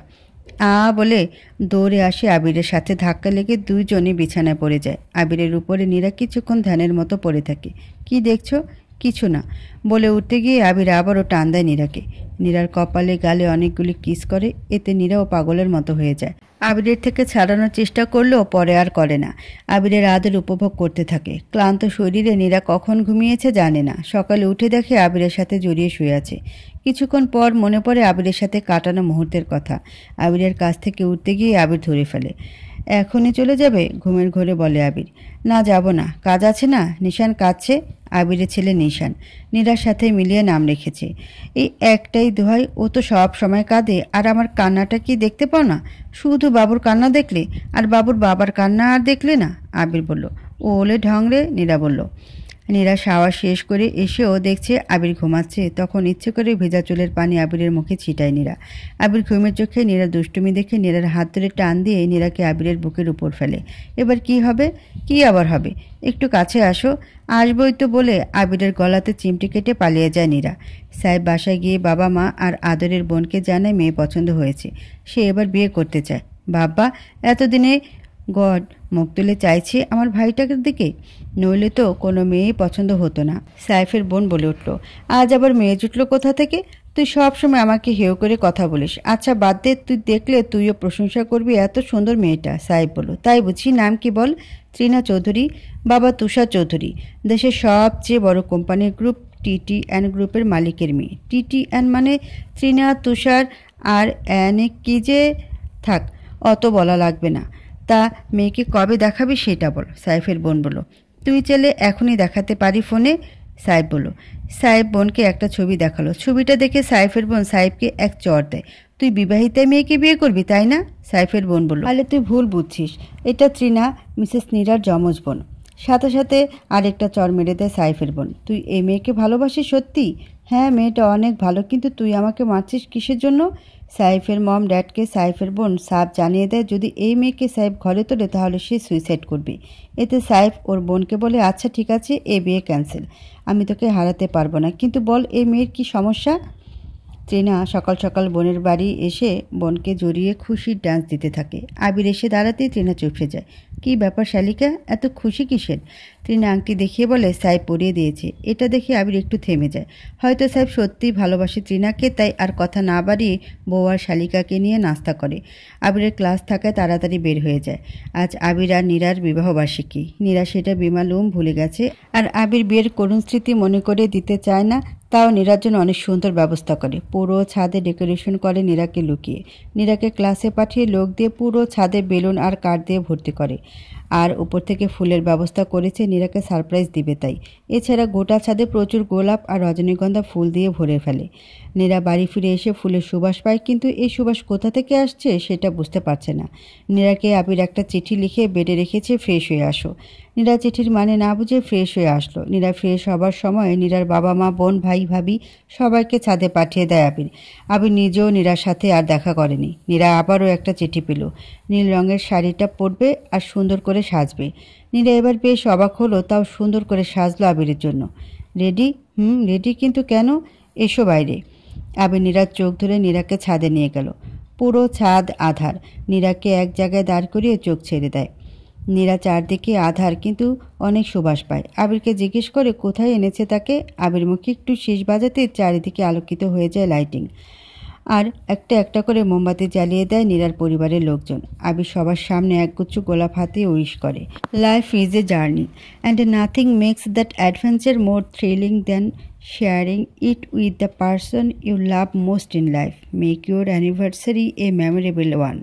বলে দৌড়ে আসে আবিরের সাথে ধাক্কা লেগে দুইজনে বিছানায় পড়ে যায়। আবিরের উপরে নীরা কিছুক্ষণ ধ্যানের মতো পড়ে থাকে। কি দেখছো? কিছু না বলে উঠতে গিয়ে আবির আবারও টান দেয় নীরাকে। নীরার কপালে গালে অনেকগুলি কিস করে। এতে নীরাও পাগলের মতো হয়ে যায়। আবিরের থেকে ছাড়ানোর চেষ্টা করলেও পরে আর করে না। আবিরের আদর উপভোগ করতে থাকে। ক্লান্ত শরীরে নীরা কখন ঘুমিয়েছে জানে না। সকালে উঠে দেখে আবিরের সাথে জড়িয়ে শুয়ে আছে। কিছুক্ষণ পর মনে পড়ে আবিরের সাথে কাটানো মুহূর্তের কথা। আবিরের কাছ থেকে উঠতে গিয়ে আবির ধরে ফেলে। এখনই চলে যাবে? ঘুমের ঘোরে বলে আবির। না, যাব না, কাজ আছে না। নিশান কাঁদছে। আবিরের ছেলে নিশান, নীরার সাথে মিলিয়ে নাম রেখেছে। এই একটাই দোহাই, ও তো সব সময় কাঁদে। আর আমার কান্নাটা কি দেখতে পাও না? শুধু বাবুর কান্না দেখলে, আর বাবুর বাবার কান্না আর দেখলে না? আবির বলল। ও ওলে ঢংরে, নীরা বলল। নীরা শাওয়ার শেষ করে এসেও দেখছে আবির ঘুমাচ্ছে। তখন ইচ্ছে করে ভেজা চুলের পানি আবিরের মুখে ছিটায় নীরা। আবির ঘুমের চোখে নীরার দুষ্টুমি দেখে নীরার হাত ধরে টান দিয়ে নীরাকে আবিরের বুকের উপর ফেলে। এবার কি হবে? কি আবার হবে? একটু কাছে আসো। আসবই তো বলে আবিরের গলাতে চিমটি কেটে পালিয়ে যায় নীরা। সাহেব বাসায় গিয়ে বাবা মা আর আদরের বোনকে জানায় মেয়ে পছন্দ হয়েছে। সে এবার বিয়ে করতে চায়। বাবা, এতদিনে গড মুখ তুলে চাইছে আমার ভাইটাকে দিকে, নইলে তো কোনো মেয়েই পছন্দ হতো না। সাইফের বোন বলে উঠল। আজ আবার মেয়ে জুটলো কোথা থেকে? তুই সব সময় আমাকে হেয় করে কথা বলিস। আচ্ছা বাদ দে, তুই দেখলে তুইও প্রশংসা করবি এত সুন্দর মেয়েটা। সাইফ বলল। তাই বুঝি? নাম কি বল? ত্রিনা চৌধুরী। বাবা তুষার চৌধুরী, দেশের সবচেয়ে বড় কোম্পানির গ্রুপ TTN গ্রুপের মালিকের মেয়ে। TTN মানে ত্রিনা, তুষার আর এনে কি যে, থাক অত বলা লাগবে না। তা মেয়েকে কবে দেখাবি সেটা বল। সাইফের বোন বলল। তুই চাইলে এখনই দেখাতে পারি ফোনে। সাইফ বলল। সাইফ বোনকে একটা ছবি দেখালো। ছবিটা দেখে সাইফের বোন সাইফকে এক চড় দেয়। তুই বিবাহিতা মেয়েকে বিয়ে করবি তাই না? সাইফের বোন বলল। তাহলে তুই ভুল বুঝছিস, এটা ত্রিনা, মিসেস নীরার যমজ বোন। সাথে সাথে আরেকটা চড় মেরে দেয় সাইফের বোন। তুই এই মেয়েকে ভালোবাসিস সত্যি? হ্যাঁ, মেয়েটা অনেক ভালো, কিন্তু তুই আমাকে মারছিস কিসের জন্য? সাইফের মম ড্যাডকে সাইফের বোন সাফ জানিয়ে দেয় যদি এই মেয়েকে সাইফ ঘরে তোলে তাহলে সে সুইসাইড করবে। এতে সাইফ ওর বোনকে বলে, আচ্ছা ঠিক আছে, এ বিয়ে ক্যান্সেল। আমি তোকে হারাতে পারবো না, কিন্তু বল এই মেয়ের কি সমস্যা? ত্রিনা সকাল সকাল বোনের বাড়ি এসে বোনকে জড়িয়ে খুশির ডান্স দিতে থাকে। আবির এসে দাঁড়াতেই ত্রিনা চুপসে যায়। কি ব্যাপার শালিকা, এত খুশি কিসের? ত্রিনা আংটি দেখিয়ে বলে, সাহেব পরিয়ে দিয়েছে। এটা দেখে আবির একটু থেমে যায়। হয়তো সাহেব সত্যিই ভালোবাসে ত্রিনাকে, তাই আর কথা না বাড়িয়ে বউ আর শালিকাকে নিয়ে নাস্তা করে। আবিরের ক্লাস থাকায় তাড়াতাড়ি বের হয়ে যায়। আজ আবির আর নীরার বিবাহবার্ষিকী। নীরা সেটা বেমালুম ভুলে গেছে। আর আবির বিয়ের করুণ স্মৃতি মনে করে দিতে চায় না। তাও নীরার জন্য অনেক সুন্দর ব্যবস্থা করে। পুরো ছাদে ডেকোরেশন করে নীরাকে লুকিয়ে। নীরাকে ক্লাসে পাঠিয়ে লোক দিয়ে পুরো ছাদে বেলুন আর কাঠ দিয়ে ভর্তি করে। আর উপর থেকে ফুলের ব্যবস্থা করেছে নীরাকে সারপ্রাইজ দিবে তাই। এছাড়া গোটা ছাদে প্রচুর গোলাপ আর রজনীগন্ধা ফুল দিয়ে ভরে ফেলে। নীরা বাড়ি ফিরে এসে ফুলের সুবাস পায়, কিন্তু এই সুবাস কোথা থেকে আসছে সেটা বুঝতে পারছে না। নীরাকে আবির একটা চিঠি লিখে বেডে রেখেছে, ফ্রেশ হয়ে আসো। নীরা চিঠির মানে না বুঝে ফ্রেশ হয়ে আসলো। নীরা ফ্রেশ হবার সময় নীরার বাবা মা, বোন, ভাই, ভাবি সবাইকে ছাদে পাঠিয়ে দেয় আবির। আবির নিজেও নীরার সাথে আর দেখা করেনি। নীরা আবারও একটা চিঠি পেল। নীল রঙের শাড়িটা পরবে আর সুন্দর করে সাজবে। নীরা এবার বেশ অবাক হলো, তাও সুন্দর করে সাজলো আবিরের জন্য। রেডি? রেডি, কিন্তু কেন? এসো বাইরে। আবির নীরার চোখ ধরে নীরাকে ছাদে নিয়ে গেল। পুরো ছাদ আধার। নীরাকে এক জায়গায় দাঁড় করিয়ে চোখ ছেড়ে দেয়। নীরা চারদিকে আধার, কিন্তু অনেক সুবাস পায়। আবিরকে জিজ্ঞেস করে কোথায় এনেছে তাকে। আবির মুখে একটু শীষ বাজাতে চারিদিকে আলোকিত হয়ে যায় লাইটিং। আর একটা একটা করে মোমবাতি জ্বালিয়ে দেয় নীরার পরিবারের লোকজন। আবির সবার সামনে একগুচ্ছ গোলাপ হাতে উইশ করে। Life is a journey and nothing makes that adventure more thrilling than sharing it with the person you love most in life. Make your anniversary a memorable one.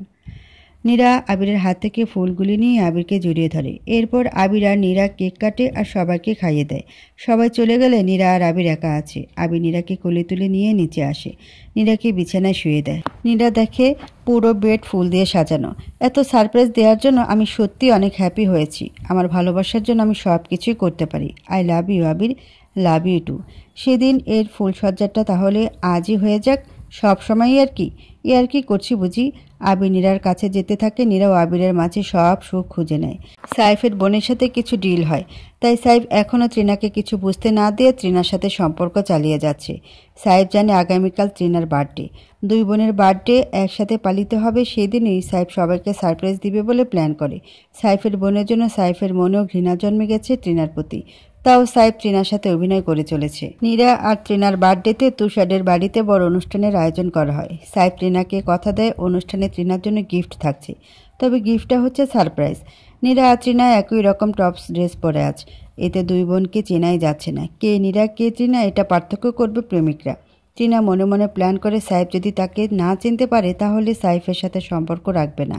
Neera আবিরের হাত থেকে ফুলগুলি নিয়ে আবিরকে জড়িয়ে ধরে। এরপর আবির আর নীরা কেক কাটে আর সবাইকে খাইয়ে দেয়। সবাই চলে গেলে নীরা আর আবির একা আছে। আবির নীরাকে কোলে তুলে নিয়ে নিচে আসে। নীরাকে বিছানায় শুয়ে দেয়। নীরা দেখে পুরো বেড ফুল দিয়ে সাজানো। এত সারপ্রাইজ দেওয়ার জন্য আমি সত্যি অনেক হ্যাপি হয়েছি। আমার ভালোবাসার জন্য আমি সব কিছুই করতে পারি। I love you Abir, love you too. সেদিন এর ফুলসজ্জাটা তাহলে আজই হয়ে যাক, সব সময়ই আর কি। ইয়ার কি করছি বুঝি। আবির নীরার কাছে যেতে থাকে, নীরাও আবিরের মাঝে সব সুখ খুঁজে নেয়। সাইফের বোনের সাথে কিছু ডিল হয়, তাই সাইফ এখনও তৃণাকে কিছু বুঝতে না দিয়ে তৃণার সাথে সম্পর্ক চালিয়ে যাচ্ছে। সাইফ জানে আগামীকাল তৃণার বার্থডে, দুই বোনের বার্থডে একসাথে পালিত হবে। সেদিনই সাইফ সবাইকে সারপ্রাইজ দিবে বলে প্ল্যান করে। সাইফের বোনের জন্য সাইফের মনেও ঘৃণা জন্মে গেছে তৃণার প্রতি, তাও সাইফ তৃণার সাথে অভিনয় করে চলেছে। নীরা আর তৃণার বার্থডেতে তুষারের বাড়িতে বড় অনুষ্ঠানের আয়োজন করা হয়। সাইফ তৃণাকে কথা দেয় অনুষ্ঠানে তৃণার জন্য গিফট থাকছে, তবে গিফটটা হচ্ছে সারপ্রাইজ। নীরা আর তৃণা একই রকম টপস ড্রেস পরে আছে, এতে দুই বোনকে চেনাই যাচ্ছে না কে নীরা কে তৃণা, এটা পার্থক্য করবে প্রেমিকরা। তৃণা মনে মনে প্ল্যান করে সাইফ যদি তাকে না চিনতে পারে তাহলে সাইফের সাথে সম্পর্ক রাখবে না।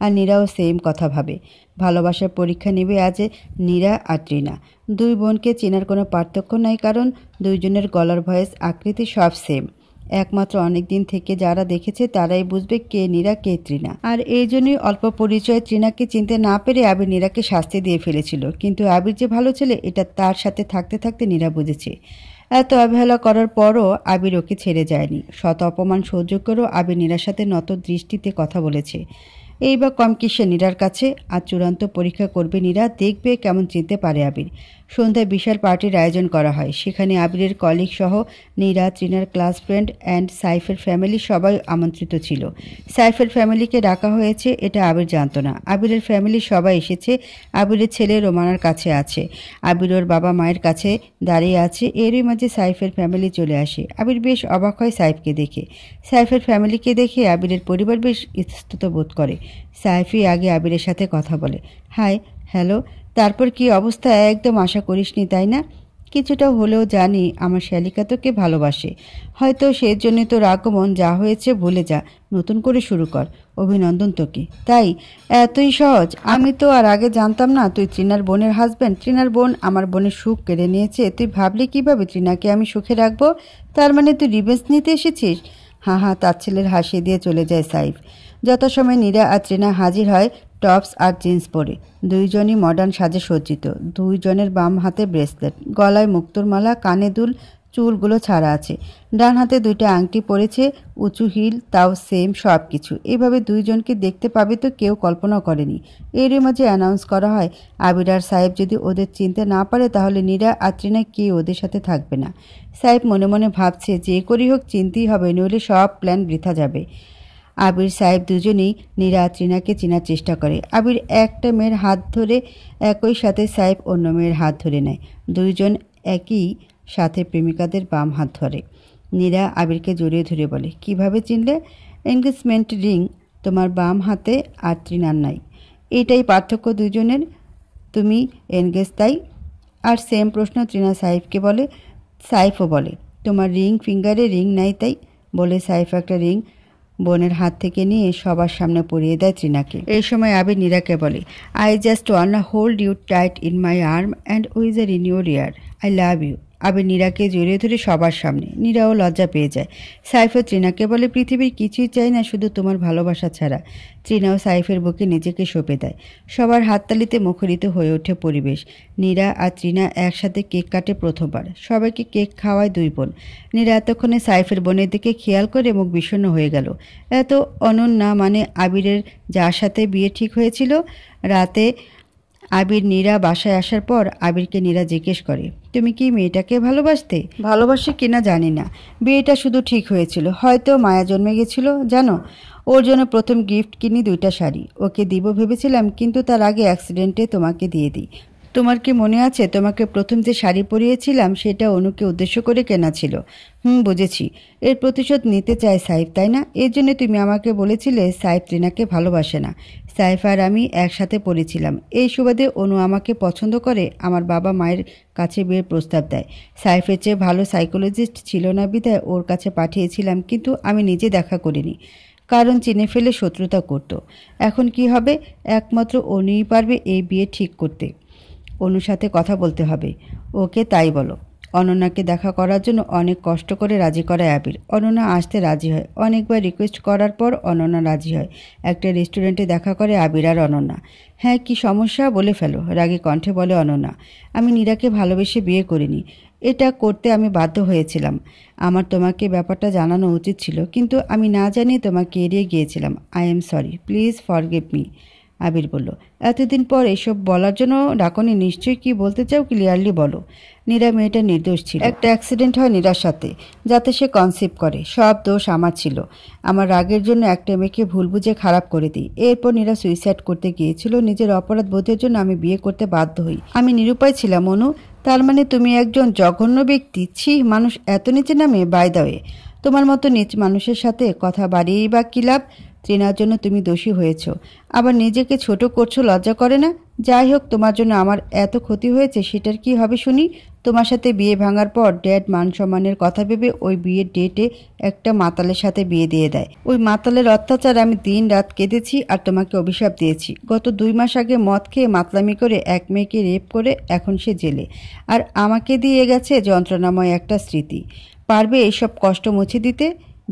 আর নীরাও সেম কথা ভাবে। ভালোবাসার পরীক্ষা নেবে আজ নীরা আর তৃণা। দুই বোনকে চেনার কোনো পার্থক্য নাই, কারণ দুইজনের গলার ভয়েস আকৃতি সব সেম। একমাত্র অনেক দিন থেকে যারা দেখেছে তারাই বুঝবে কে নীরা কে তৃণা। আর এই জন্যই অল্প পরিচয়ে তৃণাকে চিনতে না পেরে আবির নীরাকে শাস্তি দিয়ে ফেলেছিল, কিন্তু আবির যে ভালো ছেলে এটা তার সাথে থাকতে থাকতে নীরা বুঝেছে। এত অবহেলা করার পরও আবির ওকে ছেড়ে যায়নি। শত অপমান সহ্য করেও আবির নীরার সাথে নত দৃষ্টিতে কথা বলেছে। এই বা কম কিসে নীরার কাছে। আর চূড়ান্ত পরীক্ষা করবে নীরা, দেখবে কেমন চিনতে পারে আবির। সন্ধ্যায় বিশাল পার্টির আয়োজন করা হয়, সেখানে আবিরের কলিগ সহ নীরা, তৃণার ক্লাস ফ্রেন্ড অ্যান্ড সাইফের ফ্যামিলি সবাই আমন্ত্রিত ছিল। সাইফের ফ্যামিলিকে ডাকা হয়েছে এটা আবির জানত না। আবিরের ফ্যামিলি সবাই এসেছে। আবিরের ছেলে রোমানার কাছে আছে, আবির ওর বাবা মায়ের কাছে দাঁড়িয়ে আছে। এরই মাঝে সাইফের ফ্যামিলি চলে আসে। আবির বেশ অবাক হয় সাইফকে দেখে। সাইফের ফ্যামিলিকে দেখে আবিরের পরিবার বেশ ইতস্তত বোধ করে। সাইফই আগে আবিরের সাথে কথা বলে, হাই, হ্যালো, তারপর কি অবস্থা? একদম আশা করিসনি তাই না? কিছুটা হলেও জানি আমার শ্যালিকা তোকে ভালোবাসে, হয়তো সেই জন্য তোর আগমন। যা হয়েছে ভুলে যা, নতুন করে শুরু কর। অভিনন্দন তোকে। তাই এতই সহজ? আমি তো আর আগে জানতাম না তুই তৃণার বোনের হাজব্যান্ড। তৃণার বোন আমার বোনের সুখ কেড়ে নিয়েছে, তুই ভাবলি কিভাবে তৃণাকে আমি সুখে রাখবো? তার মানে তুই রিভেঞ্জ নিতে এসেছিস? হ্যাঁ হ্যাঁ, তার ছেলের হাসি দিয়ে চলে যায় সাইফ। যথাসময়ে নীরা আর তৃণা হাজির হয় টপস আর জিন্স পরে। দুইজনই মডার্ন সাজে সজ্জিত। দুইজনের বাম হাতে ব্রেসলেট, গলায় মুক্তোর মালা, কানে দুল, চুলগুলো ছাড়া আছে। ডান হাতে দুইটা আংটি পরেছে, উঁচু হিল, তাও সেম সব কিছু। এইভাবে দুইজনকে দেখতে পাবে তো কেউ কল্পনা করেনি। এরই মাঝে অ্যানাউন্স করা হয় আবির আর সাহেব যদি ওদের চিনতে না পারে তাহলে নীরা আর তৃণা কে ওদের সাথে থাকবে না। সাহেব মনে মনে ভাবছে যে করেই হোক চিনতেই হবে, নইলে সব প্ল্যান বৃথা যাবে। আবির সাহেব দুজনেই নীরা আর তৃণাকে চেনার চেষ্টা করে। আবির একটা মেয়ের হাত ধরে, একই সাথে সাহেব অন্য মেয়ের হাত ধরে নেয়। দুইজন একই সাথে প্রেমিকাদের বাম হাত ধরে। নীরা আবিরকে জড়িয়ে ধরে বলে, কিভাবে চিনলে? এনগেজমেন্ট রিং তোমার বাম হাতে আর তৃণার নাই, এটাই পার্থক্য দুজনের। তুমি এনগেজ তাই? আর সেম প্রশ্ন তৃণা সাইফকে বলে। সাইফও বলে, তোমার রিং ফিঙ্গারে রিং নাই তাই? বলে সাইফ একটা রিং বোনের হাত থেকে নিয়ে সবার সামনে পরিয়ে দেয় তৃণাকে। এই সময় আবির নীরাকে বলে, I just wanna hold you tight in my arm and whisper in your ear, I love you. Abir নীরাকে জড়িয়ে ধরে সবার সামনে। নীরাও লজ্জা পেয়ে যায়। সাইফও তৃণাকে বলে, পৃথিবীর কিছুই চাই না শুধু তোমার ভালোবাসা ছাড়া। তৃণাও সাইফের বুকে নিজেকে সঁপে দেয়। সবার হাততালিতে মুখরিত হয়ে ওঠে পরিবেশ। নীরা আর তৃণা একসাথে কেক কাটে প্রথমবার। সবাইকে কেক খাওয়ায় দুই বোন। নীরা এতক্ষণে সাইফের বোনের দিকে খেয়াল করে মুখ বিষণ্ণ হয়ে গেল। এত অনন্যা মানে আবিরের যার সাথে বিয়ে ঠিক হয়েছিল। রাতে আবির নীরা বাসায় আসার পর আবিরকে নীরা জিজ্ঞেস করে, তুমি কি মেয়েটাকে ভালোবাসে কিনা জানি না, বিয়েটা শুধু ঠিক হয়েছিল, হয়তো মায়া জন্মে গেছিল জানো। ওর জন্য প্রথম গিফট কিনি দুইটা শাড়ি, ওকে দিব ভেবেছিলাম, কিন্তু তার আগে অ্যাক্সিডেন্টে তোমাকে দিয়ে দিই। তোমার কি মনে আছে তোমাকে প্রথম যে শাড়ি পরিয়েছিলাম সেটা অনুকে উদ্দেশ্য করে কেনা ছিল? বুঝেছি। এর প্রতিশোধ নিতে চায় সাইফ তাই না? এর জন্য তুমি আমাকে বলেছিলে সাইফ তৃণাকে ভালোবাসে না। সাইফ আর আমি একসাথে পড়েছিলাম। এই সুবাদে অনু আমাকে পছন্দ করে আমার বাবা মায়ের কাছে বিয়ের প্রস্তাব দেয়। সাইফের চেয়ে ভালো সাইকোলজিস্ট ছিল না বিধায় ওর কাছে পাঠিয়েছিলাম, কিন্তু আমি নিজে দেখা করিনি, কারণ চিনে ফেলে শত্রুতা করত। এখন কি হবে? একমাত্র অনুই পারবে এই বিয়ে ঠিক করতে। অনুর সাথে কথা বলতে হবে। ওকে তাই বলো। অনন্যাকে দেখা করার জন্য অনেক কষ্ট করে রাজি করায় আবির। অনন্যা আসতে রাজি হয়। অনেকবার রিকোয়েস্ট করার পর অনন্যা রাজি হয়। একটা রেস্টুরেন্টে দেখা করে আবির আর অনন্যা। হ্যাঁ, কি সমস্যা বলে ফেলো, রাগী কণ্ঠে বলে অনন্যা। আমি নীরাকে ভালোবেসে বিয়ে করিনি, এটা করতে আমি বাধ্য হয়েছিলাম। আমার তোমাকে ব্যাপারটা জানানো উচিত ছিল, কিন্তু আমি না জানিয়ে তোমাকে এড়িয়ে গিয়েছিলাম। I am sorry, please forgive me. Abir বলল, এতদিন পর এসব বলার জন্য ডাকনি, নিশ্চয়ই কি বলতে চাও ক্লিয়ারলি বলো। নীরা মেয়েটা নির্দোষ ছিল। একটা অ্যাক্সিডেন্ট হয় নীরার সাথে, যাতে সে কনসিভ করে। সব দোষ আমার ছিল। আমার রাগের জন্য একটা মেয়েকে ভুল বুঝে খারাপ করে দিই। এরপর নীরা সুইসাইড করতে গিয়েছিল। নিজের অপরাধ বোধের জন্য আমি বিয়ে করতে বাধ্য হই। আমি নিরুপায় ছিলাম অনু। তার মানে তুমি একজন জঘন্য ব্যক্তি? ছি, মানুষ এত নিচে নামে? বাই দ্য ওয়ে, তোমার মতো নিচ মানুষের সাথে কথা বাড়িয়েই বা কী লাভ? ট্রিনার জন্য তুমি দোষী হয়েছ, আবার নিজেকে ছোট করছো, লজ্জা করে না? যাই হোক, তোমার জন্য আমার এত ক্ষতি হয়েছে, সেটার কি হবে শুনি? তোমার সাথে বিয়ে ভাঙার পর ড্যাড মান সম্মানের কথা ভেবে ওই বিয়ের ডেটে একটা মাতালের সাথে বিয়ে দিয়ে দেয়। ওই মাতালের অত্যাচার আমি দিন রাত কেঁদেছি আর তোমাকে অভিশাপ দিয়েছি। গত 2 মাস আগে মদ খেয়ে মাতলামি করে এক মেয়েকে রেপ করে এখন সে জেলে, আর আমাকে দিয়ে গেছে যন্ত্রণাময় একটা স্মৃতি। পারবে এইসব কষ্ট মুছে দিতে?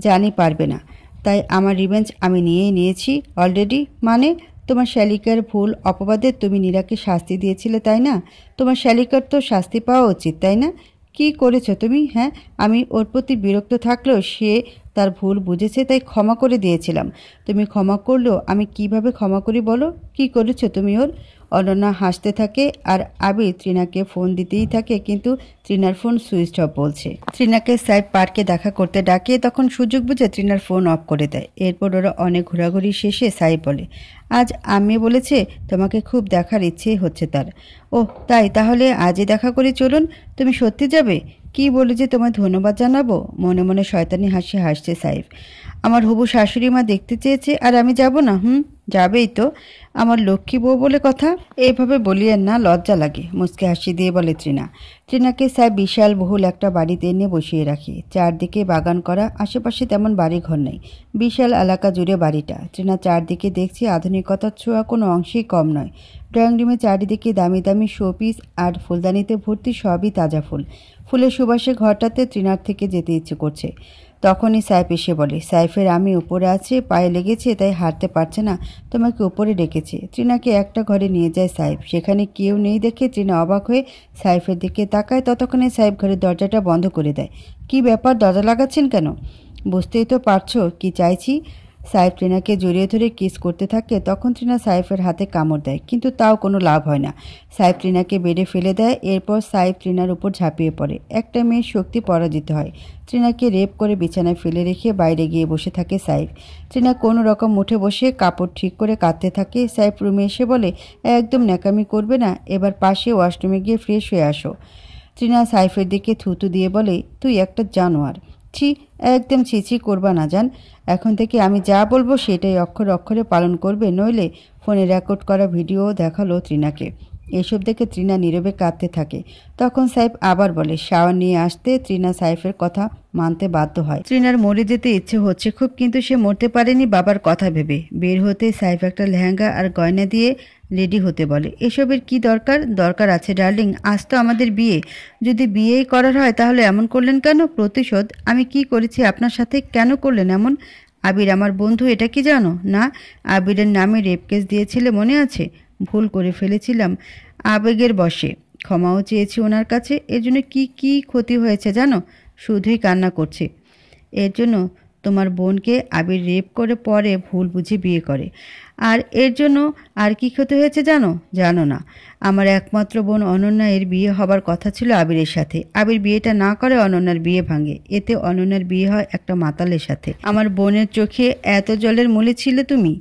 জানি পারবে না, তাই আমার রিভেঞ্জ আমি নিয়েই নিয়েছি অলরেডি। মানে তোমার শ্যালিকার ভুল অপবাদে তুমি নীরাকে শাস্তি দিয়েছিলে, তাই না? তোমার শ্যালিকার তো শাস্তি পাওয়া উচিত, তাই না? কি করেছো তুমি? হ্যাঁ, আমি ওর প্রতি বিরক্ত থাকলেও সে তার ভুল বুঝেছে, তাই ক্ষমা করে দিয়েছিলাম। তুমি ক্ষমা করলেও আমি কিভাবে ক্ষমা করি বলো? কি করেছো তুমি ওর? অনন্যা হাসতে থাকে আর আবির তৃণাকে ফোন দিতেই থাকে, কিন্তু তৃণার ফোন সুইচ অফ বলছে। তৃণাকে সাইড পার্কে দেখা করতে ডাকে, তখন সুযোগ বুঝে তৃণার ফোন অফ করে দেয়। এরপর ওরা অনেক ঘোরাঘুরি শেষে সাই বলে, আজ আমি বলেছে তোমাকে খুব দেখার ইচ্ছে হচ্ছে তার। ওহ তাই, তাহলে আজই দেখা করে চলুন। তুমি সত্যি যাবে? কি বলে যে তোমায় ধন্যবাদ জানাবো। মনে মনে শয়তানি হাসি হাসছে সাইফ। আমার হবু শাশুড়ি মা দেখতে চেয়েছে আর আমি যাব না? যাবেই তো, আমার লক্ষ্মী বউ বলে কথা। এইভাবে বলিয়েন না, লজ্জা লাগে। মুচকে হাসি দিয়ে বলে তৃণা। তৃণাকে সাহেব বিশাল বহুল একটা বাড়িতে এনে বসিয়ে রাখে। চারদিকে বাগান করা, আশেপাশে তেমন বাড়ি ঘর নেই। বিশাল এলাকা জুড়ে বাড়িটা। তৃণা চারদিকে দেখছে, আধুনিকতার ছোঁয়া কোনো অংশেই কম নয়। ড্রয়িং রুমে চারিদিকে দামি দামি শোপিস আর ফুলদানিতে ভর্তি, সবই তাজা ফুল। ফুলের সুবাসে ঘরটাতে তৃণার থেকে যেতে ইচ্ছে করছে। তখনই সাইফ এসে বলে, সাইফের আমি উপরে আছে, পায়ে লেগেছে তাই হাঁটতে পারছে না, তোমাকে উপরে ডেকেছে। তৃণাকে একটা ঘরে নিয়ে যায় সাইফ। সেখানে কেউ নেই দেখে তৃণা অবাক হয়ে সাইফের দিকে তাকায়। ততক্ষণে সাইফ ঘরের দরজাটা বন্ধ করে দেয়। কি ব্যাপার, দরজা লাগাচ্ছেন কেন? বুঝতেই তো পারছো কি চাইছি। সাইফ তৃণাকে জড়িয়ে ধরে কিস করতে থাকে। তখন তৃণা সাইফের হাতে কামড় দেয়, কিন্তু তাও কোনো লাভ হয় না। সাইফ তৃণাকে বেডে ফেলে দেয়। এরপর সাইফ তৃণার উপর ঝাঁপিয়ে পড়ে। একটা মেয়ের শক্তি পরাজিত হয়। তৃণাকে রেপ করে বিছানায় ফেলে রেখে বাইরে গিয়ে বসে থাকে সাইফ। তৃণা কোনো রকম উঠে বসে কাপড় ঠিক করে কাঁদতে থাকে। সাইফ রুমে এসে বলে, একদম ন্যাকামি করবে না, এবার পাশে ওয়াশরুমে গিয়ে ফ্রেশ হয়ে আসো। তৃণা সাইফের দিকে থুতু দিয়ে বলে, তুই একটা জানোয়ার। ছি, একদম ছিছি করবা না জান। এখন থেকে আমি যা বলবো সেটাই অক্ষরে অক্ষরে পালন করবে, নইলে। ফোনে রেকর্ড করা ভিডিও দেখালো তৃণাকে। এসব দেখে তৃণা নীরবে কাঁদতে থাকে। তখন সাইফ আবার বলে, শাওয়ার নিয়ে আসতে। তৃণা সাইফের কথা মানতে বাধ্য হয়। তৃণার মরে যেতে ইচ্ছে হচ্ছে খুব, কিন্তু সে মরতে পারেনি বাবার কথা ভেবে। বের হতে সাইফ একটা লেহেঙ্গা আর গয়না দিয়ে রেডি হতে বলে। এসবের কি দরকার? দরকার আছে ডার্লিং, আজ তো আমাদের বিয়ে। যদি বিয়েই করার হয় তাহলে এমন করলেন কেন? প্রতিশোধ? আমি কি করেছি আপনার সাথে? কেন করলেন এমন? আবির আমার বন্ধু, এটা কি জানো না? আবিরের নামে রেপ কেস দিয়েছিলে, মনে আছে? ভুল করে ফেলেছিলাম আবেগের বশে। ক্ষমাও চেয়েছি ওনার কাছে। এর জন্য কি কি ক্ষতি হয়েছে জানো? শুধুই কান্না করছে। এর জন্য তোমার বোনকে আবির রেপ করে পরে ভুল বুঝে বিয়ে করে। আর এর জন্য আর কি ক্ষতি হয়েছে জানো? জানো না। আমার একমাত্র বোন অনন্যা, এর বিয়ে হবার কথা ছিল আবিরের সাথে। আবির বিয়েটা না করে অনন্যার বিয়ে ভাঙে। এতে অনন্যার বিয়ে হয় একটা মাতালের সাথে। আমার বোনের চোখে এত জলের মূলে ছিলে তুমি?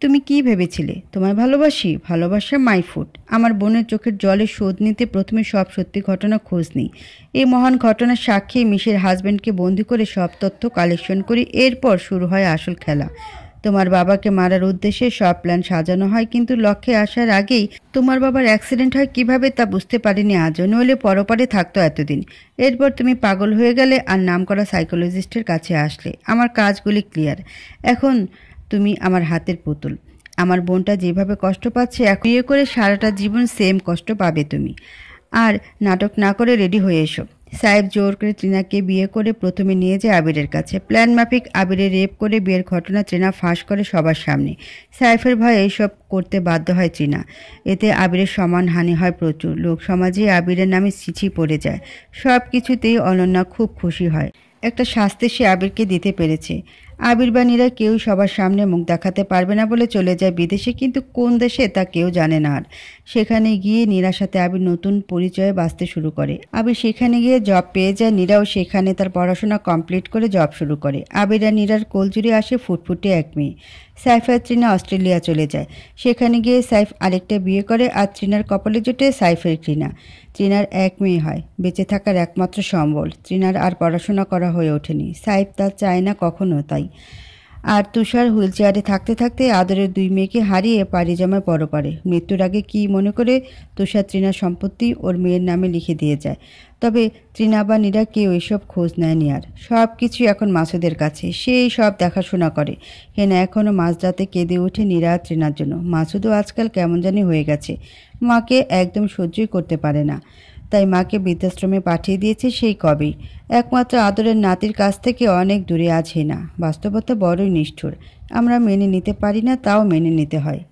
তুমি কি ভেবেছিলে তোমায় ভালোবাসি? ভালোবাসা মাই ফুট। আমার বোনের চোখের জলে শোধ নিতে প্রথমে সব সত্যি ঘটনা খোঁজ নিই। এই মহান ঘটনার সাক্ষী মিশের হাজব্যান্ডকে বন্দি করে সব তথ্য কালেকশন করি। এরপর শুরু হয় আসল খেলা। তোমার বাবাকে মারার উদ্দেশ্যে সব প্ল্যান সাজানো হয়, কিন্তু লক্ষ্যে আসার আগেই তোমার বাবার অ্যাক্সিডেন্ট হয় কিভাবে তা বুঝতে পারিনি আজও, নইলে পরপারে থাকতো এতদিন। এরপর তুমি পাগল হয়ে গেলে আর নামকরা সাইকোলজিস্টের কাছে আসলে। আমার কাজগুলি ক্লিয়ার। এখন তুমি আমার হাতের পুতুল। আমার বোনটা যেভাবে কষ্ট পাচ্ছে, এখন বিয়ে করে সারাটা জীবন সেম কষ্ট পাবে তুমি। আর নাটক না করে রেডি হয়ে এসো। সাহেব জোর করে ত্রিনাকে বিয়ে করে প্রথমে নিয়ে যায় আবিরের কাছে। প্ল্যান মাফিক আবিরের রেপ করে বিয়ের ঘটনা ত্রিনা ফাঁস করে সবার সামনে। সাইফের ভয়ে এইসব করতে বাধ্য হয় ত্রিনা। এতে আবিরের সম্মানহানি হয় প্রচুর। লোক সমাজে আবিরের নামে চিঠি পড়ে যায়। সব কিছুতেই অনন্যা খুব খুশি হয়। একটা শাস্তি সে আবিরকে দিতে পেরেছে। আবির বা নীরা কেউ সবার সামনে মুখ দেখাতে পারবে না বলে চলে যায় বিদেশে, কিন্তু কোন দেশে তা কেউ জানে না। আর সেখানে গিয়ে নীরার সাথে আবির নতুন পরিচয়ে বাঁচতে শুরু করে। আবির সেখানে গিয়ে জব পেয়ে যায়, নীরাও সেখানে তার পড়াশোনা কমপ্লিট করে জব শুরু করে। আবির আর নীরার কোলজুড়ে আসে ফুটফুটে এক মেয়ে। সাইফ আর ত্রিনা অস্ট্রেলিয়া চলে যায়। সেখানে গিয়ে সাইফ আরেকটা বিয়ে করে আর ত্রিনার কপালে জোটে সাইফের ত্রিনা। ত্রিনার এক মেয়ে হয়, বেঁচে থাকার একমাত্র সম্বল। ত্রিনার আর পড়াশোনা করা হয়ে ওঠেনি, সাইফ তা চায় না কখনো তাই। আর তুষার হুইল চেয়ারে থাকতে থাকতে আদরের দুই মেয়েকে হারিয়ে পাড়ি জমায় পরপারে। মৃত্যুর আগে কি মনে করে তুষার ত্রিনার সম্পত্তি ওর মেয়ের নামে লিখে দিয়ে যায়। তবে ত্রিনা বা নীরা কেউ এসব খোঁজ নেয়নি। আর সব কিছু এখন মাসুদের কাছে, সেই সব দেখাশোনা করে। হেনা এখনও মাঝরাতে কেঁদে ওঠে নীরা আর ত্রিনার জন্য। মাসুদও আজকাল কেমন জানি হয়ে গেছে, মাকে একদম সহ্যই করতে পারে না। তাই মাকে বৃদ্ধাশ্রমে পাঠিয়ে দিয়েছে সেই কবেই। একমাত্র আদরের নাতির কাছ থেকে অনেক দূরে আছে না। বাস্তবতা বড়ই নিষ্ঠুর। আমরা মেনে নিতে পারি না, তাও মেনে নিতে হয়।